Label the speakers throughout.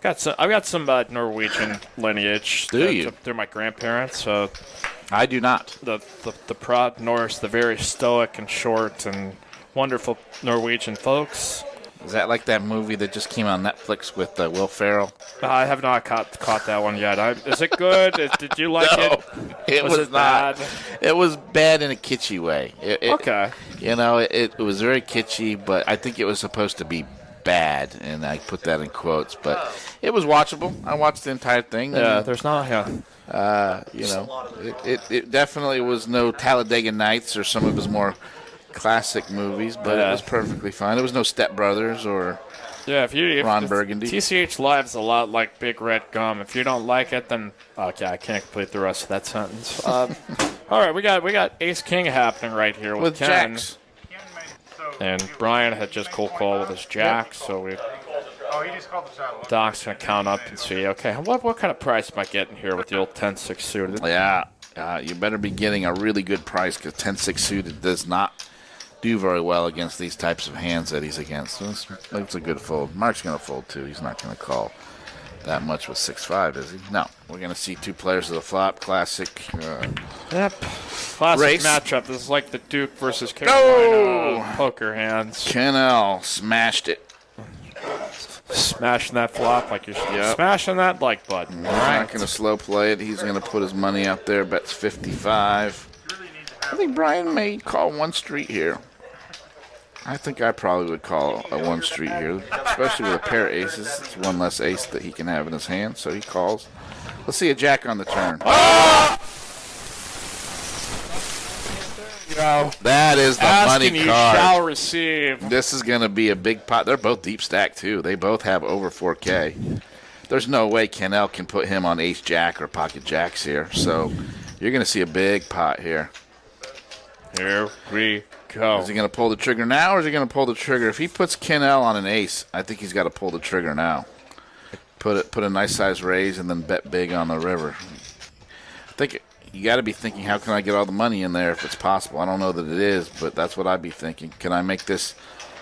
Speaker 1: I've got some Norwegian lineage.
Speaker 2: Do you?
Speaker 1: They're my grandparents. So
Speaker 2: I do not.
Speaker 1: the proud Norse, the very stoic and short and wonderful Norwegian folks.
Speaker 2: Is that like that movie that just came on Netflix with Will Ferrell?
Speaker 1: I have not caught that one yet. Is it good? Did you like it?
Speaker 2: It was not.
Speaker 1: Bad?
Speaker 2: It was bad in a kitschy way.
Speaker 1: Okay.
Speaker 2: It was very kitschy, but I think it was supposed to be bad, and I put that in quotes. But it was watchable. I watched the entire thing.
Speaker 1: Yeah, there's not. Yeah.
Speaker 2: It definitely was no Talladega Nights or some of his more classic movies, but it was perfectly fine. There was no Step Brothers or Ron Burgundy.
Speaker 1: TCH Live's a lot like Big Red Gum. If you don't like it, then okay, I can't complete the rest of that sentence. All right, we got Ace King happening right here with Ken.
Speaker 2: Jacks.
Speaker 1: And Brian had just cold call with his jacks, so he just called the shot. Doc's gonna count up and see. Okay, what kind of price am I getting here with the old 10-6 suited?
Speaker 2: Yeah, you better be getting a really good price because 10-6 suited does not do very well against these types of hands that he's against. So it's a good fold. Mark's going to fold too. He's not going to call that much with 6-5, is he? No. We're going to see two players of the flop. Classic.
Speaker 1: Classic
Speaker 2: race
Speaker 1: matchup. This is like the Duke versus Carolina poker hands.
Speaker 2: Ken L smashed it.
Speaker 1: Smashing that flop like you're smashing that like button.
Speaker 2: He's not going to slow play it. He's going to put his money out there. Bets 55. I think Brian may call one street here. I think I probably would call a one street here, especially with a pair of aces. It's one less ace that he can have in his hand, so he calls. Let's see a jack on the turn.
Speaker 1: Oh!
Speaker 2: That is the money card.
Speaker 1: You shall receive.
Speaker 2: This is going to be a big pot. They're both deep stacked, too. They both have over 4K. There's no way Kennel can put him on ace jack or pocket jacks here, so you're going to see a big pot here.
Speaker 1: Here we go.
Speaker 2: Is he going to pull the trigger now, or is he going to pull the trigger? If he puts Kennel on an ace, I think he's got to pull the trigger now. Put a nice size raise and then bet big on the river. I think you got to be thinking, how can I get all the money in there if it's possible? I don't know that it is, but that's what I'd be thinking. Can I make this,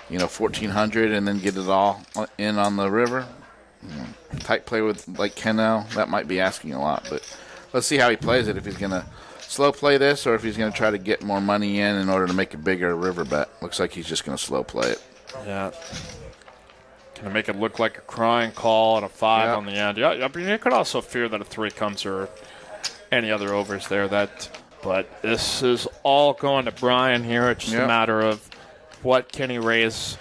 Speaker 2: 1,400 and then get it all in on the river? Tight play with like Kennel, that might be asking a lot, but let's see how he plays it. If he's going to slow play this, or if he's going to try to get more money in order to make a bigger river bet. Looks like he's just going to slow play it.
Speaker 1: Yeah. Going to make it look like a crying call and a 5 on the end. Yeah, I mean, you could also fear that a 3 comes or any other overs there. But this is all going to Brian here. It's just a matter of what can he raise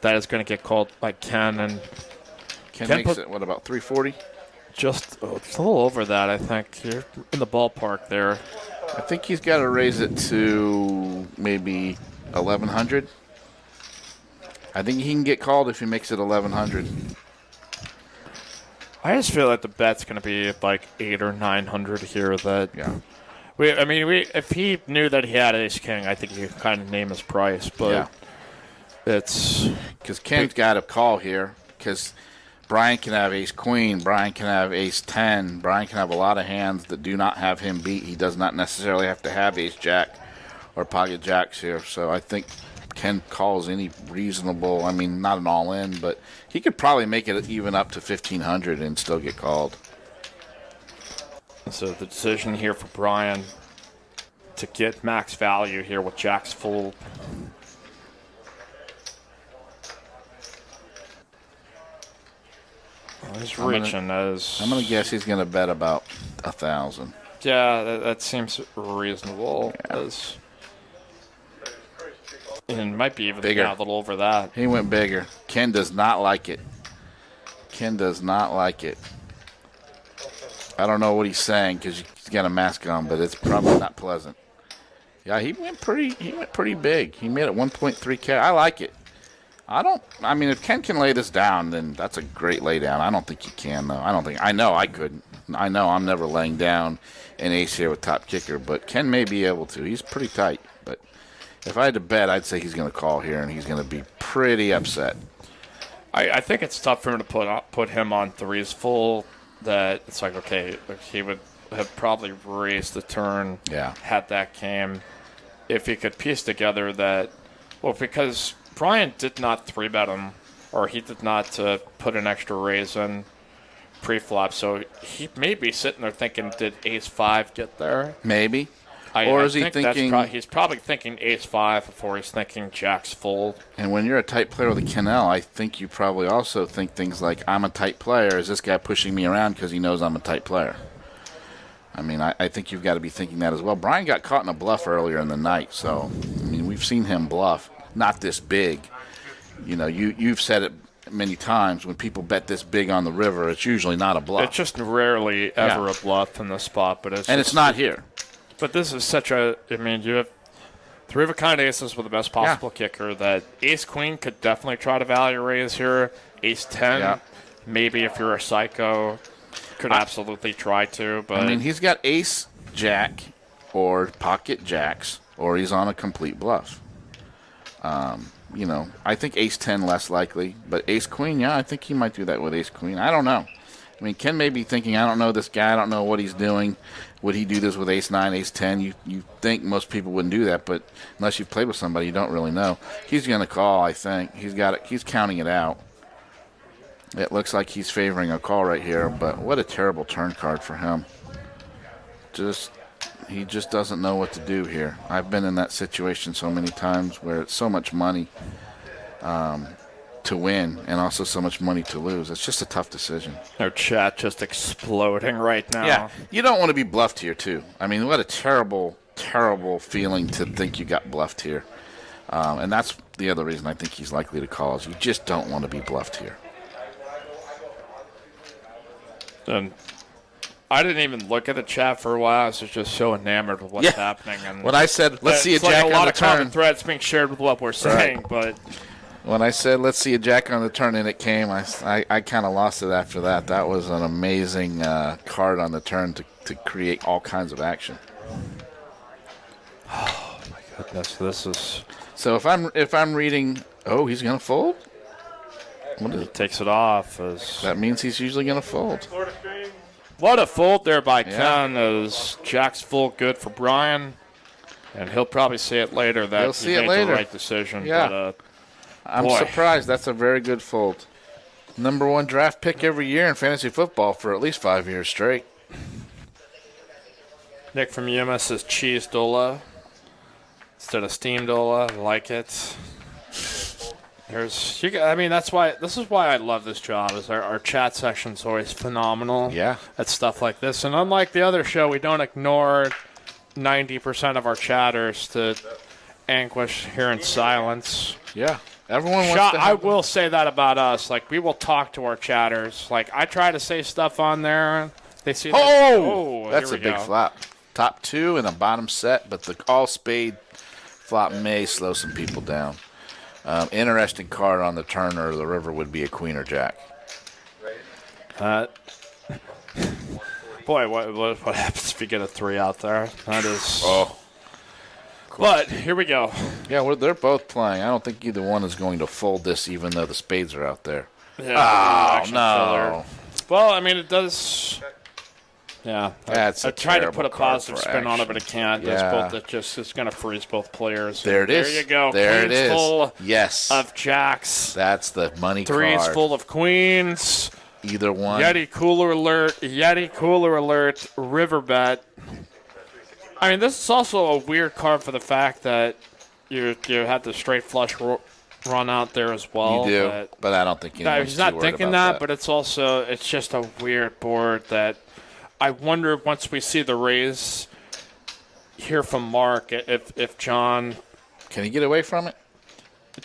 Speaker 1: that is going to get called by Ken. And
Speaker 2: Ken makes it, what, about 340?
Speaker 1: Just it's a little over that, I think. You're in the ballpark there.
Speaker 2: I think he's got to raise it to maybe 1,100. I think he can get called if he makes it 1,100.
Speaker 1: I just feel like the bet's going to be like 800 or 900 here. If he knew that he had Ace King, I think he could kind of name his price. But it's
Speaker 2: because Ken's got to call here because Brian can have Ace Queen, Brian can have Ace 10, Brian can have a lot of hands that do not have him beat. He does not necessarily have to have Ace Jack or pocket jacks here. So I think Ken calls any reasonable, not an all-in, but he could probably make it even up to 1,500 and still get called.
Speaker 1: So the decision here for Brian to get max value here with jacks full. He's reaching as...
Speaker 2: I'm going to guess he's going to bet about 1,000.
Speaker 1: Yeah, that seems reasonable.
Speaker 2: Yeah.
Speaker 1: And might be even
Speaker 2: bigger.
Speaker 1: A little over that.
Speaker 2: He went bigger. Ken does not like it. Ken does not like it. I don't know what he's saying because he's got a mask on, but it's probably not pleasant. Yeah, he went pretty big. He made it 1.3K. I like it. If Ken can lay this down, then that's a great laydown. I don't think he can, though. I know I couldn't. I know I'm never laying down an ace here with top kicker, but Ken may be able to. He's pretty tight, but if I had to bet, I'd say he's going to call here, and he's going to be pretty upset.
Speaker 1: I think it's tough for him to put him on threes full. That it's like, okay, he would have probably raised the turn had that came. If he could piece together that, because Brian did not 3-bet him, or he did not put an extra raise in. pre-flop, so he may be sitting there thinking, did ace-5 get there?
Speaker 2: Maybe.
Speaker 1: Or
Speaker 2: is he
Speaker 1: think
Speaker 2: thinking...
Speaker 1: he's probably thinking ace-5 before he's thinking jacks fold.
Speaker 2: And when you're a tight player with a Kennel, I think you probably also think things like, I'm a tight player. Is this guy pushing me around because he knows I'm a tight player? I mean, I think you've got to be thinking that as well. Brian got caught in a bluff earlier in the night, so, I mean, we've seen him bluff. Not this big. You know, you've said it many times. When people bet this big on the river, it's usually not a bluff.
Speaker 1: It's just rarely ever a bluff in the spot, but
Speaker 2: it's not here.
Speaker 1: But this is such a, I mean, you have 3 of a kind aces with the best possible kicker that ace-queen could definitely try to value raise here. Ace-10, maybe if you're a psycho, could absolutely try to. But
Speaker 2: I mean, he's got ace-jack or pocket jacks, or he's on a complete bluff. You know, I think ace-10 less likely, but ace-queen, I think he might do that with ace-queen. I don't know. I mean, Ken may be thinking, I don't know this guy. I don't know what he's doing. Would he do this with ace-9, ace-10? You think most people wouldn't do that, but unless you've played with somebody, you don't really know. He's going to call, I think. He's got it. He's counting it out. It looks like he's favoring a call right here, but what a terrible turn card for him. He just doesn't know what to do here. I've been in that situation so many times where it's so much money to win and also so much money to lose. It's just a tough decision.
Speaker 1: Our chat just exploding right now.
Speaker 2: Yeah, you don't want to be bluffed here, too. I mean, what a terrible, terrible feeling to think you got bluffed here. And that's the other reason I think he's likely to call is you just don't want to be bluffed here.
Speaker 1: And I didn't even look at the chat for a while. I was just so enamored with what's happening. And
Speaker 2: when I said, let's see a jack on the turn.
Speaker 1: A lot of common threads being shared with what we're saying, but...
Speaker 2: When I said, let's see a jack on the turn, and it came, I kind of lost it after that. That was an amazing card on the turn to create all kinds of action.
Speaker 1: Oh, my goodness. This is...
Speaker 2: So if I'm reading, he's going to fold?
Speaker 1: He takes it off.
Speaker 2: That means he's usually going to fold.
Speaker 1: What a fold there by Ken as jack's full good for Brian. And he'll probably see it later that he made the right decision.
Speaker 2: Yeah.
Speaker 1: But,
Speaker 2: I'm surprised. That's a very good fold. Number 1 draft pick every year in fantasy football for at least 5 years straight.
Speaker 1: Nick from Yuma says cheese dola instead of steam dola. I like it. This is why I love this job. Is our chat section's always phenomenal.
Speaker 2: Yeah.
Speaker 1: At stuff like this, and unlike the other show, we don't ignore 90% of our chatters to anguish here in silence.
Speaker 2: Yeah. Everyone wants to
Speaker 1: I will say that about us. Like, we will talk to our chatters. Like, I try to say stuff on there. They see
Speaker 2: that's a big flop. Top 2 and a bottom set, but the all spade flop may slow some people down. Interesting card on the turn or the river would be a queen or jack.
Speaker 1: Boy, what happens if you get a 3 out there? That is... But here we go.
Speaker 2: Yeah, they're both playing. I don't think either one is going to fold this, even though the spades are out there.
Speaker 1: Yeah,
Speaker 2: no.
Speaker 1: Well, I mean, it does. Yeah, I tried to put a positive spin on it, but it can't.
Speaker 2: Yeah.
Speaker 1: It's going to freeze both players.
Speaker 2: There it is.
Speaker 1: There you go.
Speaker 2: There
Speaker 1: Queens
Speaker 2: it is.
Speaker 1: Full
Speaker 2: yes.
Speaker 1: of jacks.
Speaker 2: That's the money
Speaker 1: Threes
Speaker 2: card.
Speaker 1: full of queens.
Speaker 2: Either one.
Speaker 1: Yeti cooler alert. River bet. I mean, this is also a weird card for the fact that you had the straight flush run out there as well.
Speaker 2: You do, but I don't think
Speaker 1: he's not thinking that. But it's just a weird board that I wonder once we see the raise here from Mark if John
Speaker 2: can he get away from it.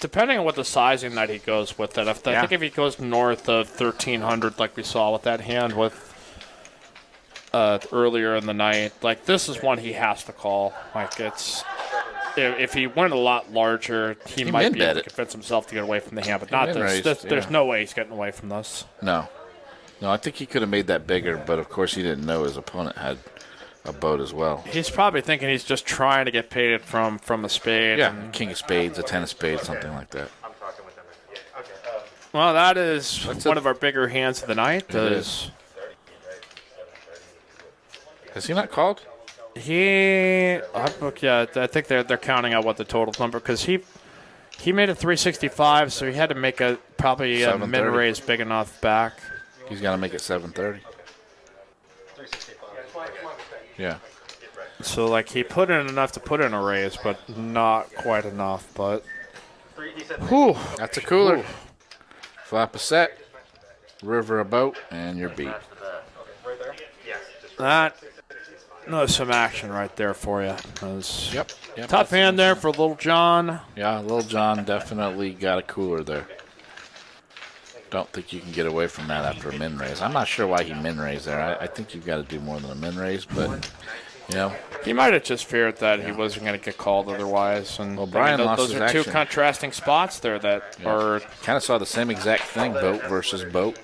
Speaker 1: Depending on what the sizing that he goes with it. I think if he goes north of 1,300 like we saw with that hand with. Earlier in the night, like this is one he has to call. Like if he went a lot larger, he might be able to convince himself to get away from the hand, but not this. There's no way he's getting away from this.
Speaker 2: No, I think he could have made that bigger, but of course he didn't know his opponent had a boat as well.
Speaker 1: He's probably thinking he's just trying to get paid from a spade.
Speaker 2: Yeah, king of spades, a 10 of spades, something like that.
Speaker 1: Well, that is one of our bigger hands of the night.
Speaker 2: Has he not called?
Speaker 1: I think they're counting out what the total number because he made a 365, so he had to make probably a min raise big enough back.
Speaker 2: He's got to make it 7:30. Yeah.
Speaker 1: So, like, he put in enough to put in a raise, but not quite enough. But, whew.
Speaker 2: That's a cooler. Flap a set, river a boat, and you're beat.
Speaker 1: That was some action right there for you.
Speaker 2: Yep.
Speaker 1: Tough hand there for Little John.
Speaker 2: Yeah, Little John definitely got a cooler there. Don't think you can get away from that after a min raise. I'm not sure why he min raised there. I think you've got to do more than a min raise, but you know,
Speaker 1: he might have just feared that he wasn't going to get called otherwise. And
Speaker 2: well, Brian lost
Speaker 1: those
Speaker 2: his
Speaker 1: are two
Speaker 2: action.
Speaker 1: contrasting spots there that are
Speaker 2: kind of saw the same exact thing, boat versus boat.